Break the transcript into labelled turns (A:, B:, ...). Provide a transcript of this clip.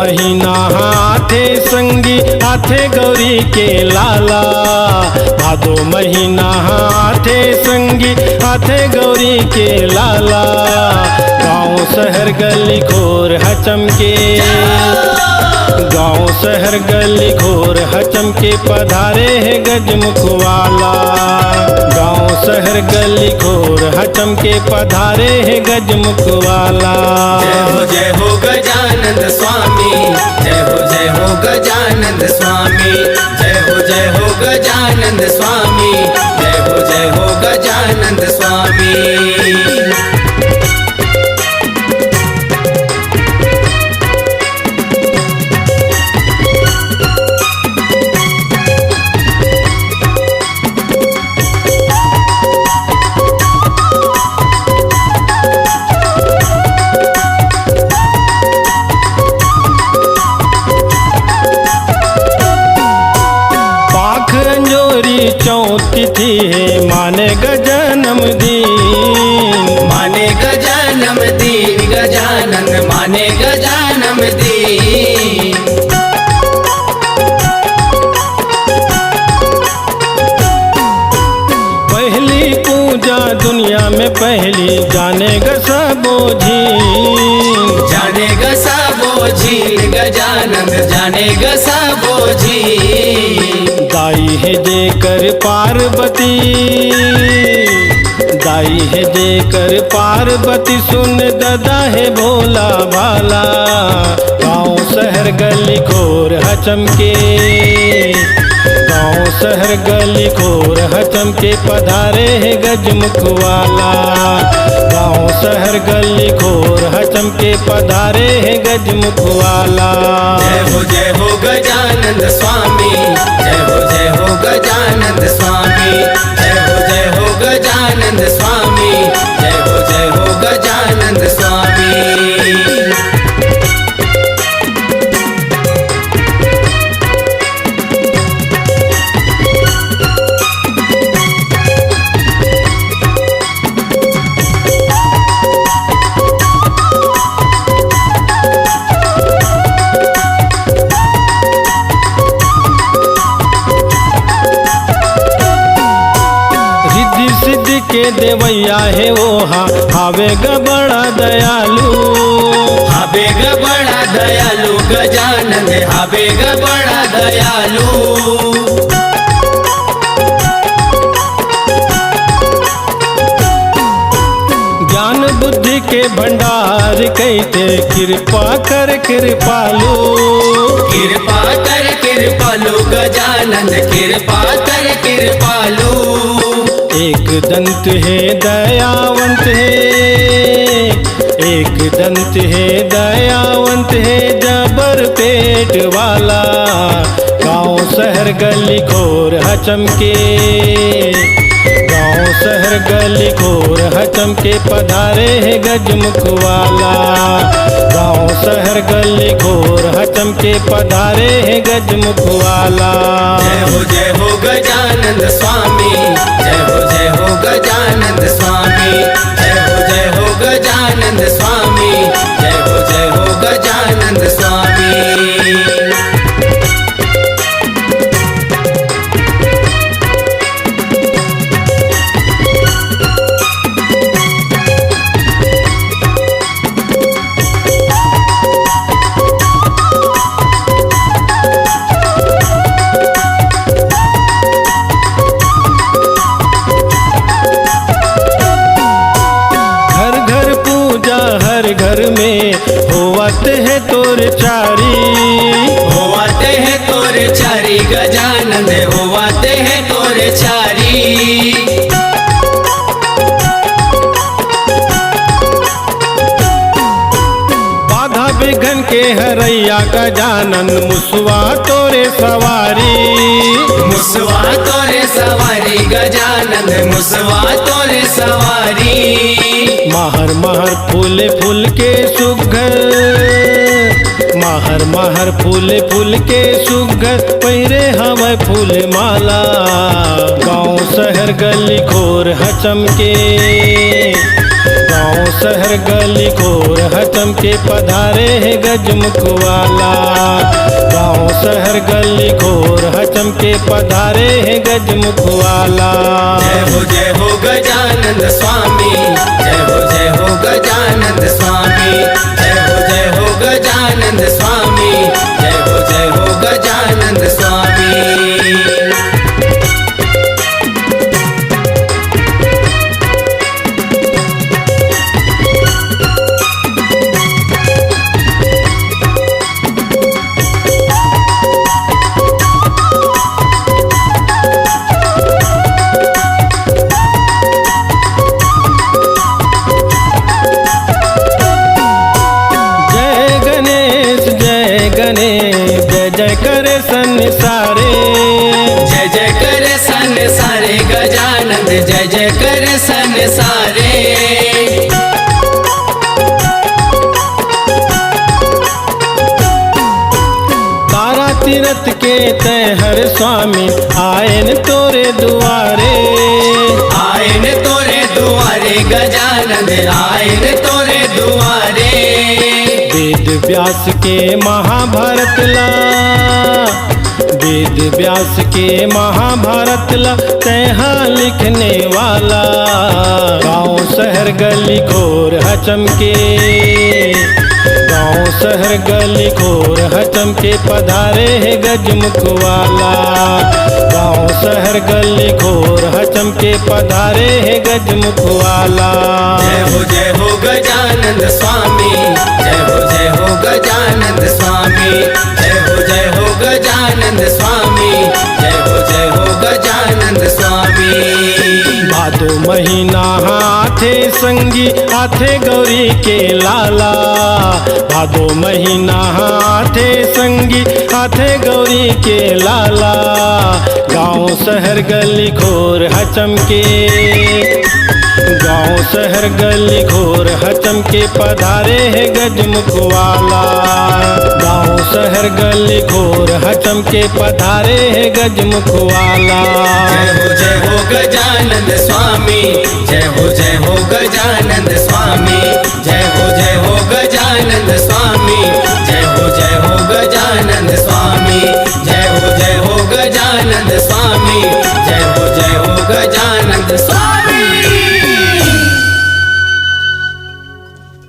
A: महीना हाथे संगी हाथे गौरी के लाला। भादो महीना हाथे संगी हाथे गौरी के लाला। गाँव शहर गली घोर हचमके, गाँव शहर गली घोर हचमके पधारे है गजमुख वाला। गाँव शहर गली घोर हचमके पधारे है गजमुख वाला।
B: जय हो गजानंद स्वामी, जय हो गजानंद स्वामी, जय हो गजानंद स्वामी, जय हो गजानंद स्वामी।
A: तिथि है माने गजनम दीन,
B: माने गजानम दीन, गजानन माने गजानम दीन।
A: पहली पूजा दुनिया में पहली जानेगा सबो झील,
B: जानेगा सबो झील, गजानन जानेगा सबो झील।
A: दाई है जेकर पार्वती, दाई है जेकर पार्वती सुन दादा है भोला भाला। गाँव शहर गली घोर हचमके, गाँव शहर गली घोर हचमके पधारे है गजमुख वाला। गाँव शहर गली घोर हचमके पधारे है गजमुख वाला।
B: जय हो गजानंद स्वामी, जय हो गजानंद स्वामी, जय हो गजानंद स्वामी, जय हो गजानंद स्वामी।
A: के देवैया है वो हावेगा बड़ा दयालु,
B: हावेगा बड़ा दयालु, गजानन हावेगा बड़ा दयालु।
A: ज्ञान बुद्धि के भंडार कहते कृपा कर कृपालु,
B: कृपा कर कृपालु, गजानन कृपा कर कृपालु।
A: एक दंत है दयावंत है, एक दंत है दयावंत है जबर पेट वाला। गाँव शहर गली घोर हचमके, गाँव शहर गली घोर हचमके पधारे है गजमुख वाला। गाँव शहर गली घोर हचमके पधारे है गजमुख वाला।
B: जय हो गजानंद स्वामी, जय हो गजानंद स्वामी, जय हो गजानंद स्वामी, जय हो गजानंद स्वामी।
A: घर में होवते है तोर चारी,
B: होवते है तोर चारी, गजानन होवते है तोर चारी।
A: बाधा विघन के हरैया गजानन मुसवा तोरे सवारी,
B: मुसवा तोरे सवारी, गजानन मुसवा तोरे सवारी।
A: महर महर फूल फूल के सुघर, महर महर फूल फूल के सुघर पहिरे हमें फूल माला। गाँव शहर गली घोर हचमके, गाँव शहर गली घोर हचम के पधारे है गजमुख वाला। गाँव शहर गली घोर हचम के पधारे है गजमुख वाला।
B: जय हो गजानंद स्वामी, जय हो गजानंद स्वामी, जय हो गजानंद स्वामी, जय हो गजानंद स्वामी।
A: जय जय करे संसारे,
B: जय जय करे संसारे गजानंद, जय जय करे संसारे।
A: तारा तीरथ के तय हर स्वामी आयन तोरे दुआरे,
B: आयन तोरे दुआरे गजानंद, आयन तोरे दुआरे।
A: वेद व्यास के महाभारत ला, वेद व्यास के महाभारत ला तैहा लिखने वाला। गाँव शहर गली घोर हचम के, गाँव शहर गली घोर हचम के पधारे है गजमुख वाला। गाँव शहर गली घोर हचम के पधारे है गजमुख वाला।
B: जय हो गजानंद स्वामी, जय हो गजानंद स्वामी, जय हो गजानंद स्वामी, जय हो गजानंद स्वामी।
A: भादो महीना हाथे संगी हाथे गौरी के लाला। भादो महीना हाथे संगी हाथे गौरी के लाला। गाँव शहर गली घोर हचम के, गाँव शहर गली घोर हचम के पधारे है गजमुख वाला। गाँव शहर गली घोर हचम के पधारे है गजमुख वाला।
B: जय हो गजानंद स्वामी, जय हो गजानंद